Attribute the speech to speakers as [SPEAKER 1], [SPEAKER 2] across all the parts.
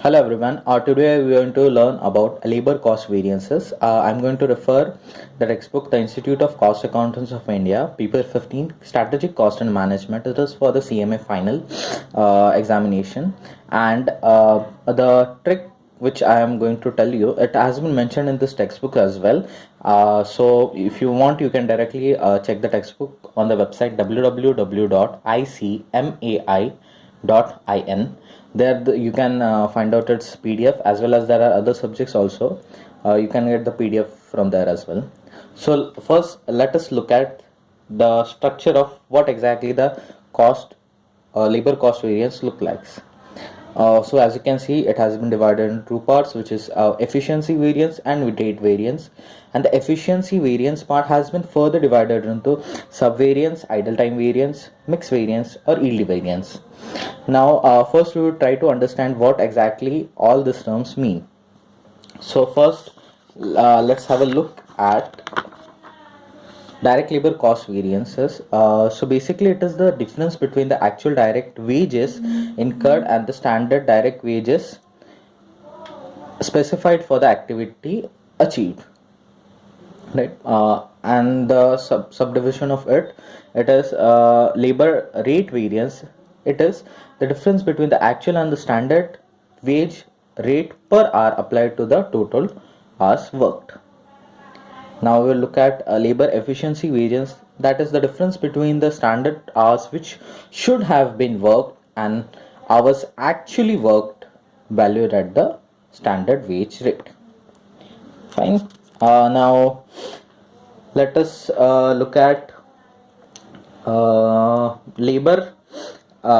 [SPEAKER 1] Hello everyone. Today we are going to learn about labor cost variances. I'm going to refer the textbook, The Institute of Cost Accountants of India, Paper 15, Strategic Cost and Management. It is for the CMA final examination, and the trick which I am going to tell you, it has been mentioned in this textbook as well. So if you want, you can directly check the textbook on the website www.icmai.in. There you can find out its PDF, as well as there are other subjects also. You can get the PDF from there as well. So first let us look at the structure of what exactly the cost labor cost variance look like. So as you can see, it has been divided in two parts, which is efficiency variance and rate variance. And the efficiency variance part has been further divided into subvariance, idle time variance, mix variance, or yield variance. Now first we will try to understand what exactly all these terms mean. So first let's have a look at direct labor cost variances. So basically it is the difference between the actual direct wages incurred and the standard direct wages specified for the activity achieved, right? And the subdivision of it is labor rate variance. It is the difference between the actual and the standard wage rate per hour applied to the total hours worked. Now we will look at labor efficiency variance, that is the difference between the standard hours which should have been worked and hours actually worked valued at the standard wage rate. Fine. Now let us look at labor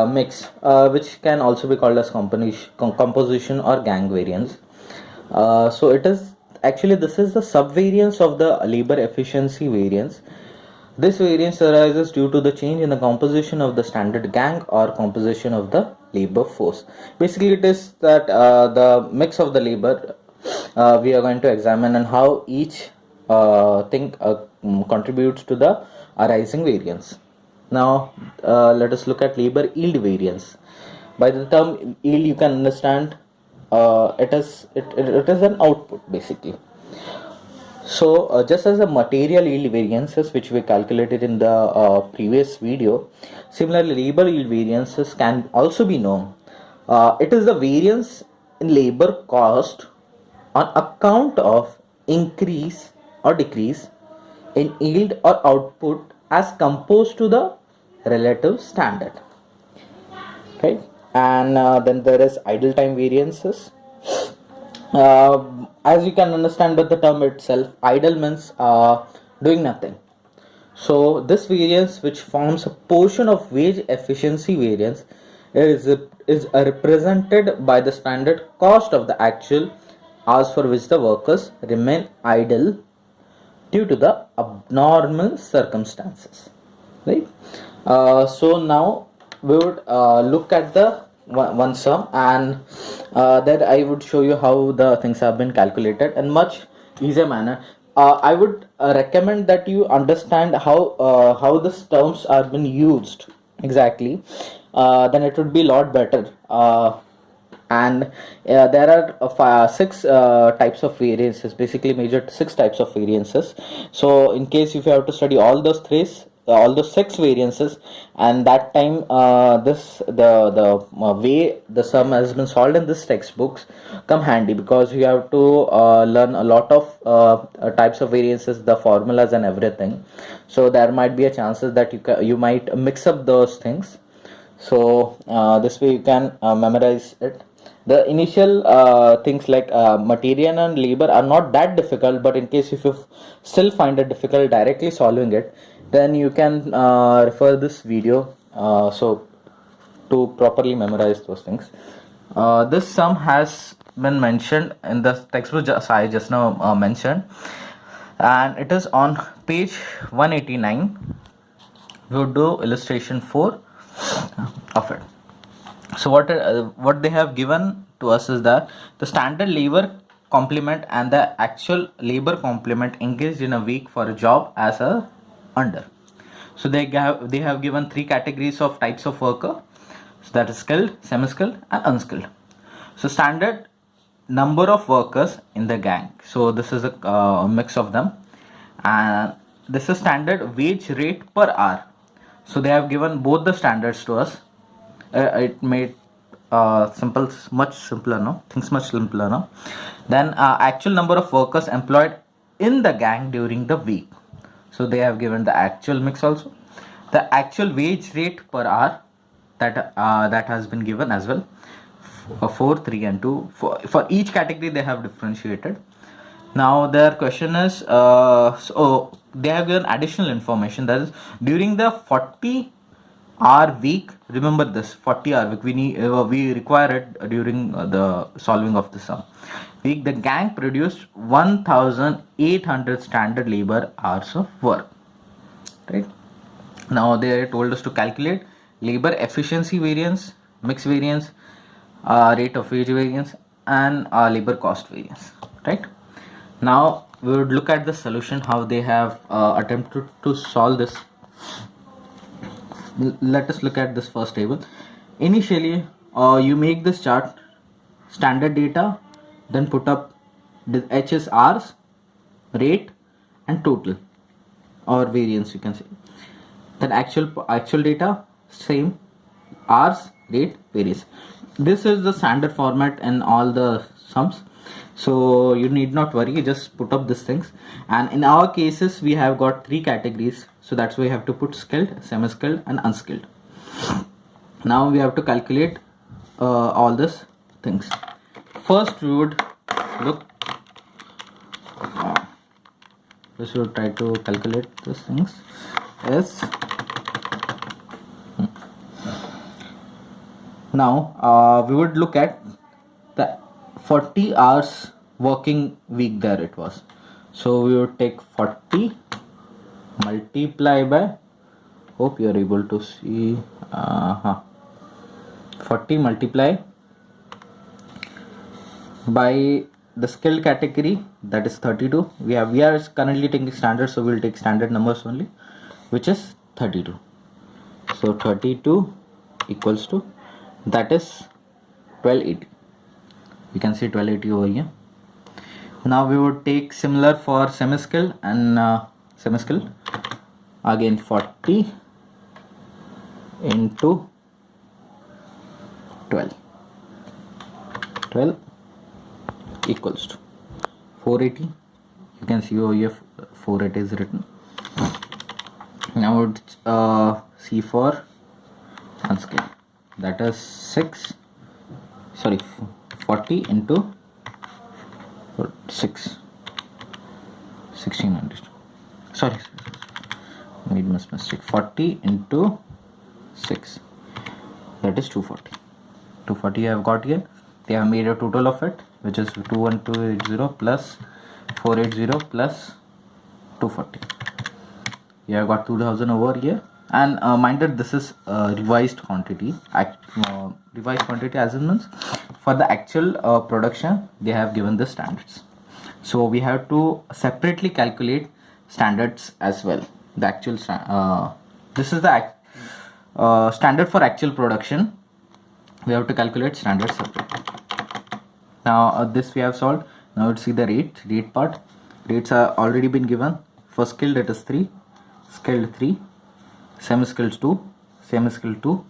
[SPEAKER 1] mix, which can also be called as composition or gang variance. So it is actually, this is the subvariance of the labor efficiency variance. This variance arises due to the change in the composition of the standard gang or composition of the labor force. Basically it is that the mix of the labor we are going to examine, and how each thing contributes to the arising variance. Now let us look at labor yield variance. By the term yield, you can understand it is an output basically. So just as the material yield variances which we calculated in the previous video, similarly labor yield variances can also be known. It is the variance in labor cost on account of increase or decrease in yield or output as composed to the relative standard, right? And then there is idle time variances. As you can understand by the term itself, idle means doing nothing. So this variance, which forms a portion of wage efficiency variance, is represented by the standard cost of the actual hours for which the workers remain idle due to the abnormal circumstances, right? So now we would look at the one sum, and that I would show you how the things have been calculated in much easier manner. I would recommend that you understand how these terms are been used exactly. Then it would be a lot better. And there are six types of variances, basically major six types of variances. So in case if you have to study all those six variances, and that time the way the sum has been solved in this textbooks come handy, because you have to learn a lot of types of variances, the formulas and everything. So there might be a chances that you might mix up those things. So this way you can memorize it. The initial things like material and labor are not that difficult, but in case if you still find it difficult directly solving it, then you can refer this video so to properly memorize those things. This sum has been mentioned in the textbook I just now mentioned, and it is on page 189. We will do illustration 4 of it. So what they have given to us is that the standard labor complement and the actual labor complement engaged in a week for a job as a under. So they have given three categories of types of worker, so that is skilled, semi-skilled and unskilled. So standard number of workers in the gang. So this is a mix of them, and this is standard wage rate per hour. So they have given both the standards to us. It made simple much simpler now, things much simpler now. Then actual number of workers employed in the gang during the week. So they have given the actual mix also, the actual wage rate per hour, that has been given as well. 4, 3 and 2 for each category they have differentiated. Now their question is, so they have given additional information, that is during the 40-hour week. Remember this 40-hour week, we require it during the solving of the sum week. The gang produced 1800 standard labor hours of work, right? Now they told us to calculate labor efficiency variance, mix variance, rate of wage variance, and labor cost variance, right? Now we would look at the solution, how they have attempted to solve this. Let us look at this first table. Initially, you make this chart, standard data, then put up the H is hours, rate, and total or variance, you can say. Then actual data, same, hours, rate, variance. This is the standard format in all the sums, so you need not worry, just put up these things. And in our cases we have got 3 categories, so that's why we have to put skilled, semi-skilled, and unskilled. Now we have to calculate all these things. First we would look, first we would try to calculate these things. Yes. Now we would look at the 40 hours working week there it was. So we would take 40 multiply by, hope you are able to see, 40 multiply by the skilled category, that is 32. We are currently taking standard, so we will take standard numbers only, which is 32. So 32 equals to, that is 1280. You can see 1280 over here. Now we would take similar for semi-skilled and semi-skilled. Again 40 into 12 equals to 480. You can see over here 480 is written. Now we would see for unskilled, that is 40 into 6, 1600. Sorry, made mistake. 40 into 6, that is 240. 240 I have got here. They have made a total of it, which is 21280 plus 480 plus 240. You have got 2000 over here. And mind that this is revised quantity. Revised quantity as it means for the actual production they have given the standards. So we have to separately calculate standards as well. The actual this is the standard for actual production. We have to calculate standards separately. Now this we have solved. Now let's see the rate part. Rates are already been given. For skilled it is 3, skilled 3, semi-skilled 2, semi-skilled 2,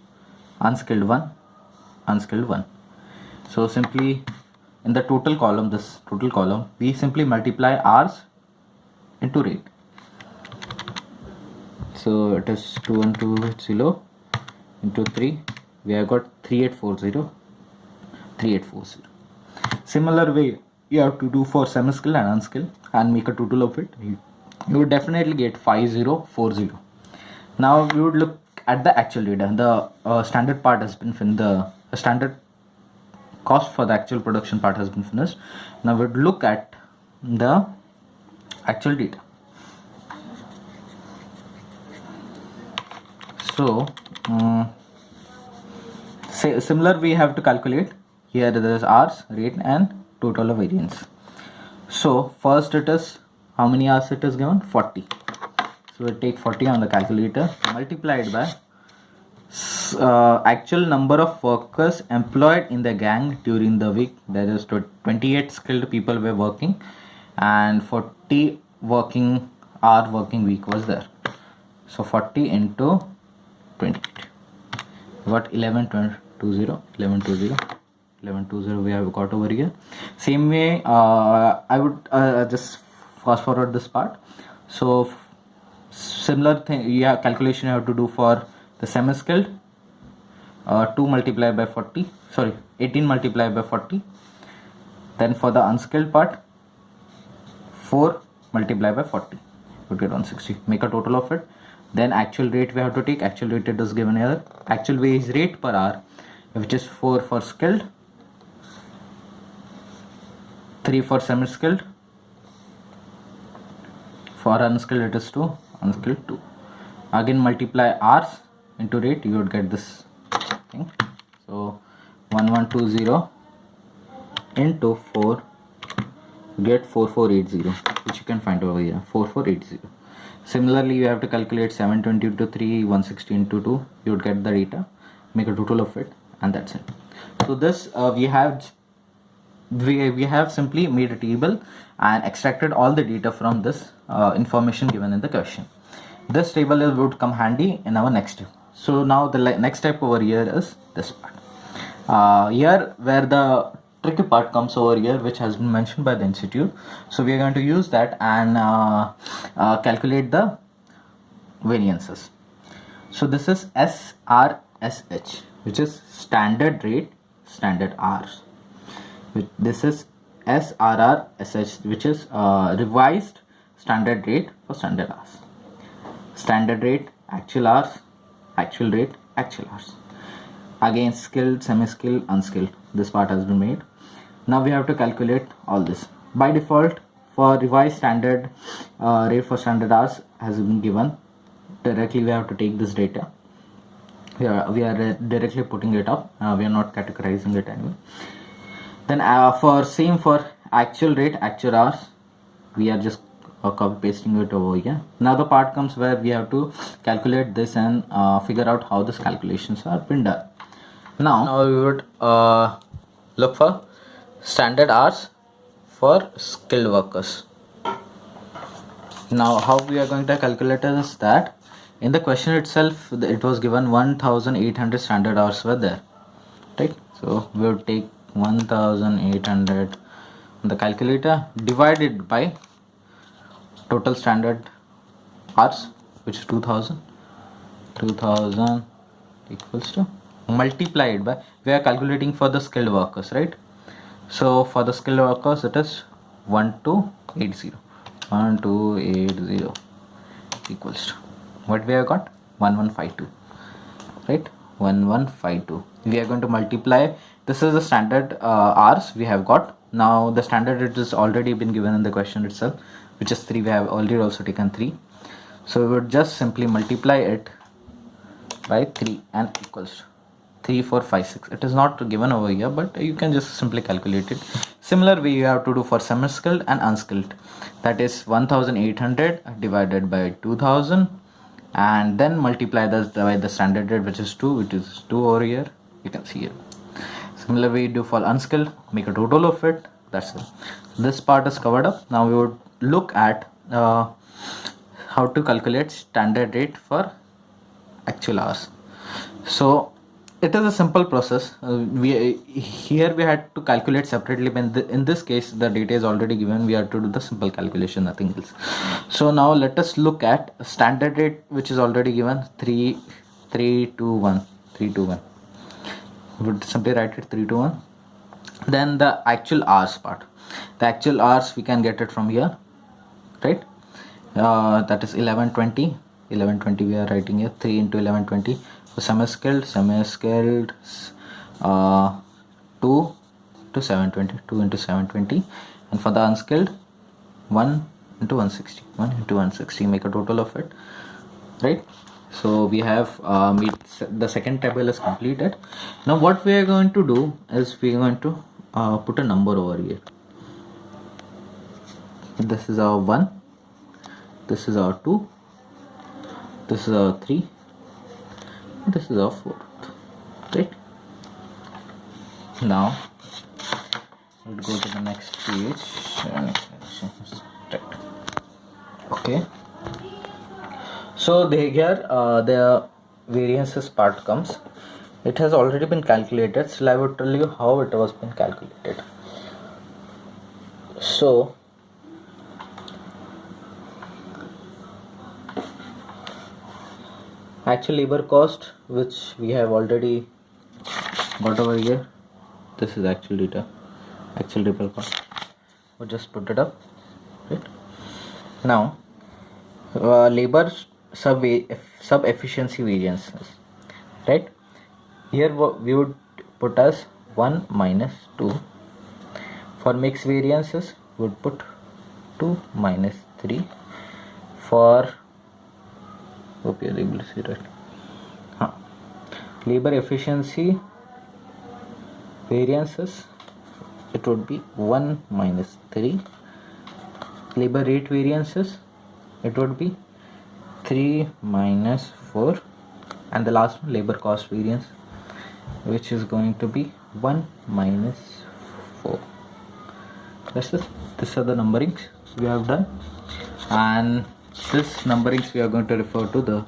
[SPEAKER 1] unskilled 1, unskilled 1. So simply in the total column, this total column, we simply multiply hours into rate. So it is 21280 into 3, we have got 3840. Similar way you have to do for semi-skilled and unskilled and make a total of it. You would definitely get 5040. Now we would look at the actual data. The standard part has been finished. The standard cost for the actual production part has been finished. Now we would look at the actual data. So similar we have to calculate. Here there is hours, rate, and total of variance. So first it is, how many hours it is given? 40. So we take 40 on the calculator, multiplied by Actual number of workers employed in the gang during the week, there is 28 skilled people were working and 40 working hour working week was there. So 40 into 28, what 1120 1120 we have got over here. Same way, I would just fast forward this part. So similar thing, yeah, calculation you have to do for the semi skilled. 2 multiplied by 40, sorry, 18 multiplied by 40. Then for the unskilled part, 4 multiplied by 40, would get 160. Make a total of it. Then actual rate we have to take. Actual rate it is given here. Actual wage rate per hour, which is 4 for skilled, 3 for semi skilled. For unskilled it is 2, unskilled 2. Again multiply hours into rate, you would get this thing. So 1120 into 4, you get 4480, which you can find over here, 4480. Similarly, you have to calculate 720 into 3, 160 into 2, you would get the data, make a total of it, and that's it. So this we have simply made a table and extracted all the data from this information given in the question. This table would come handy in our next step. So now the next step over here is this part. Here where the tricky part comes over here, which has been mentioned by the institute. So we are going to use that and calculate the variances. So this is SRSH, which is standard rate, standard hours. This is SRRSH, which is revised standard rate for standard hours. Standard rate, actual hours, actual rate, actual hours. Again, skilled, semi-skilled, unskilled. This part has been made. Now we have to calculate all this. By default, for revised standard rate for standard hours has been given. Directly we have to take this data. We are directly putting it up. We are not categorizing it anyway. Then for actual rate, actual hours, we are just copy pasting it over here. Now the part comes where we have to calculate this and figure out how this calculations are been done. Now we would look for standard hours for skilled workers. Now how we are going to calculate it is that in the question itself it was given 1800 standard hours were there, right? So we would take 1800 on the calculator, divided by total standard hours, which is 2000 equals to, multiplied by, we are calculating for the skilled workers, right? So for the skilled workers it is 1280 equals to what we have got, 1152, right? 1152. We are going to multiply, this is the standard hours we have got. Now the standard rate is already been given in the question itself, which is 3. We have already also taken 3, so we would just simply multiply it by 3 and equals to 3456. It is not given over here, but you can just simply calculate it. Similar way you have to do for semi-skilled and unskilled, that is 1800 divided by 2000 and then multiply this by the standard rate, which is 2, which is 2 over here, you can see it. Similar way you do for unskilled, make a total of it, that's it. This part is covered up. Now we would look at how to calculate standard rate for actual hours. So it is a simple process. Here we had to calculate separately, but in this case the data is already given. We have to do the simple calculation, nothing else. So now let us look at standard rate, which is already given, 321. We would simply write it 321. Then the actual hours part, the actual hours we can get it from here, right? That is 1120 we are writing here, 3 into 1120. For semi-skilled 2 to 720, 2 into 720, and for the unskilled 1 into 160, make a total of it, right? So we have the second table is completed. Now what we are going to do is we are going to put a number over here. This is our 1, this is our 2, this is our 3, This is our fourth, right? Now we'll go to the next page. Right. Okay. So here the variances part comes. It has already been calculated. So I will tell you how it was been calculated. So actual labor cost, which we have already got over here. This is actual data, actual labor cost. We'll just put it up, right? Now labor sub efficiency variances, right? Here we would put as 1 minus 2. For mixed variances we would put 2 minus 3. For hope you are able to see right. Labor efficiency variances, it would be 1 minus 3. Labor rate variances, it would be 3 minus 4. And the last one, labor cost variance, which is going to be 1 minus 4. These are the numberings we have done, and this numberings we are going to refer to the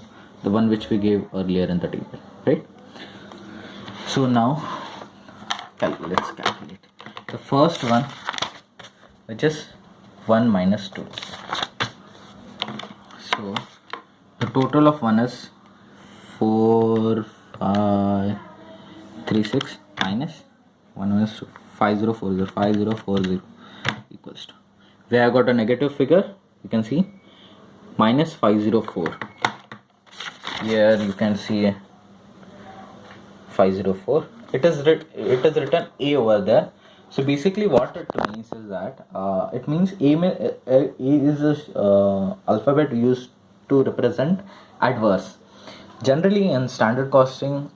[SPEAKER 1] one which we gave earlier in the table, right? So now let's calculate the first one, which is 1 minus 2. So the total of 1 is 4 5 3 6 minus 1 minus 2, 5040 equals to, we have got a negative figure, you can see minus 504. Here you can see 504. It is written A over there. So basically what it means is that it means A is a alphabet used to represent adverse. Generally in standard costing,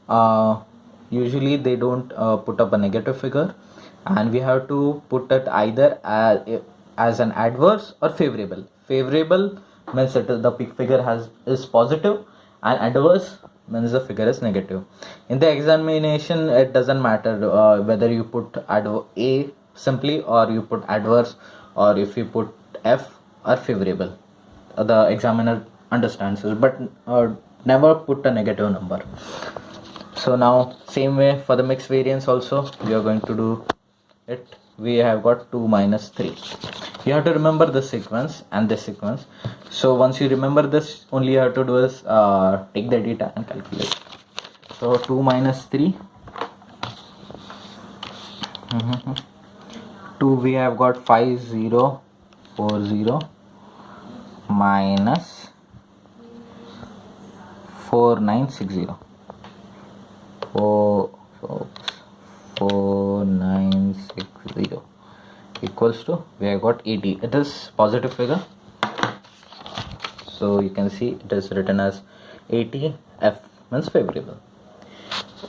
[SPEAKER 1] usually they don't put up a negative figure, and we have to put it either as an adverse or favorable. Favorable means the figure is positive, and adverse means the figure is negative. In the examination, it doesn't matter whether you put A simply, or you put adverse, or if you put F or favorable. The examiner understands this, but never put a negative number. So now same way for the mixed variance also we are going to do it. We have got 2 minus 3. You have to remember the sequence and this sequence. So once you remember this, only you have to do is take the data and calculate. So 2 minus 3, 2, we have got 5040 minus 4960. 4960 equals to, we have got 80. It is positive figure, so you can see it is written as 80. F means favorable.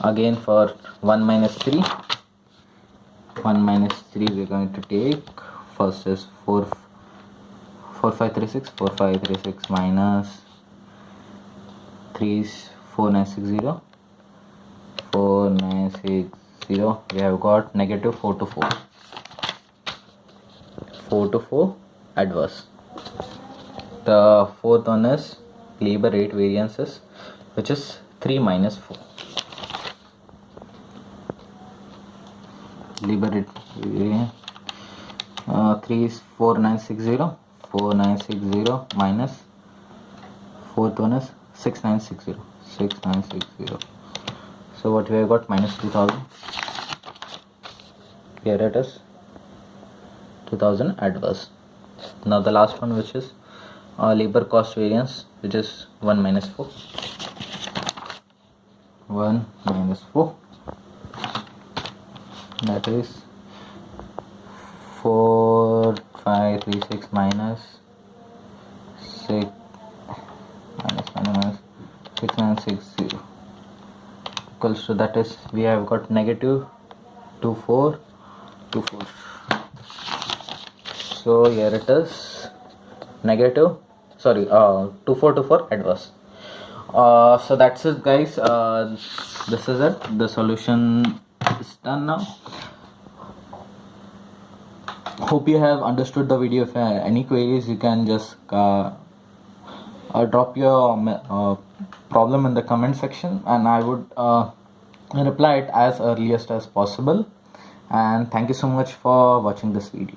[SPEAKER 1] Again for 1 minus 3, we are going to take, first is 4536 minus 3 is 4960. 4960, we have got negative 4 to 4. 4 to 4 adverse. The fourth one is labor rate variances, which is 3 minus 4. Labor rate 3 is 4960. 4960 minus fourth one is 6960. 6960. So what we have got, minus 2000. Here it is 2000 adverse. Now the last one, which is labor cost variance, which is 1 minus 4. 1 minus 4, that is 4536 minus 6 minus 6960 equals to, that is, we have got negative 2424. So here it is negative, 2424 adverse. So that's it, guys. This is it. The solution is done now. Hope you have understood the video. If any queries, you can just drop your problem in the comment section, and I would reply it as earliest as possible. And thank you so much for watching this video.